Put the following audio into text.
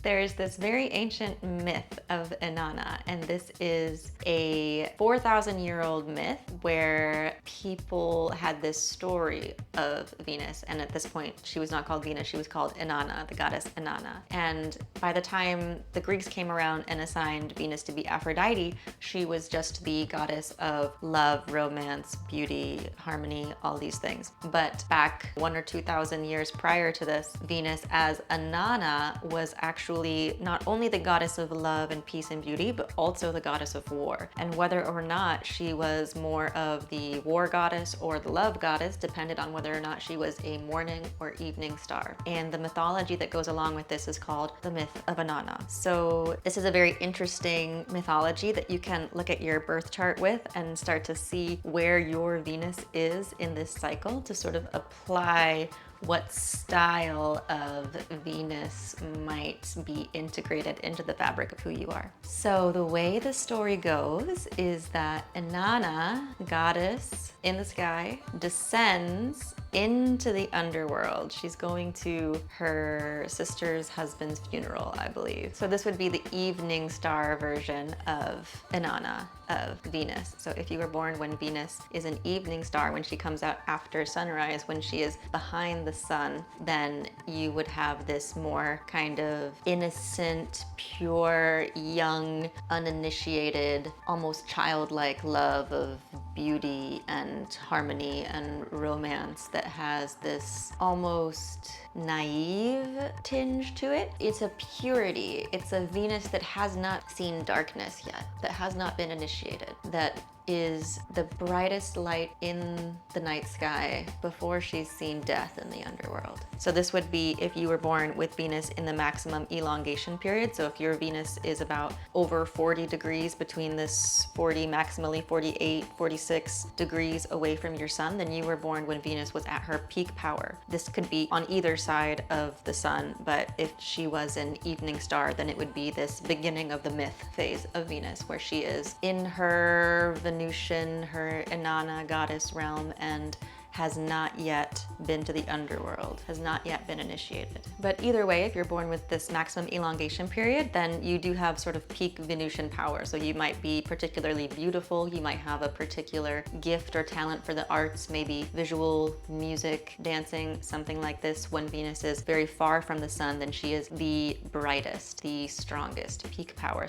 There's this very ancient myth of Inanna, and this is a 4,000-year-old myth where people had this story of Venus, and at this point she was not called Venus, she was called Inanna, the goddess Inanna. And by the time the Greeks came around and assigned Venus to be Aphrodite, she was just the goddess of love, romance, beauty, harmony, all these things. But back 1,000 or 2,000 years prior to this, Venus as Inanna was actually not only the goddess of love and peace and beauty, but also the goddess of war. And whether or not she was more of the war goddess or the love goddess depended on whether or not she was a morning or evening star. And the mythology that goes along with this is called the myth of Inanna. So this is a very interesting mythology that you can look at your birth chart with and start to see where your Venus is in this cycle to sort of apply what style of Venus might be integrated into the fabric of who you are. So the way the story goes is that Inanna, goddess in the sky, descends into the underworld. She's going to her sister's husband's funeral, I believe. So this would be the evening star version of Inanna, of Venus. So if you were born when Venus is an evening star, when she comes out after sunrise, when she is behind the sun, then you would have this more kind of innocent, pure, young, uninitiated, almost childlike love of beauty and harmony and romance that has this almost naive tinge to it. It's a purity. It's a Venus that has not seen darkness yet, that has not been initiated, that is the brightest light in the night sky before she's seen death in the underworld. So this would be if you were born with Venus in the maximum elongation period. So if your Venus is about over 40 degrees between this 40, maximally 48, 46 degrees away from your sun, then you were born when Venus was at her peak power. This could be on either side of the sun, but if she was an evening star, then it would be this beginning of the myth phase of Venus, where she is in her Venusian, her Inanna goddess realm, and has not yet been to the underworld, has not yet been initiated. But either way, if you're born with this maximum elongation period, then you do have sort of peak Venusian power. So you might be particularly beautiful, you might have a particular gift or talent for the arts, maybe visual, music, dancing, something like this. When Venus is very far from the sun, then she is the brightest, the strongest, peak power.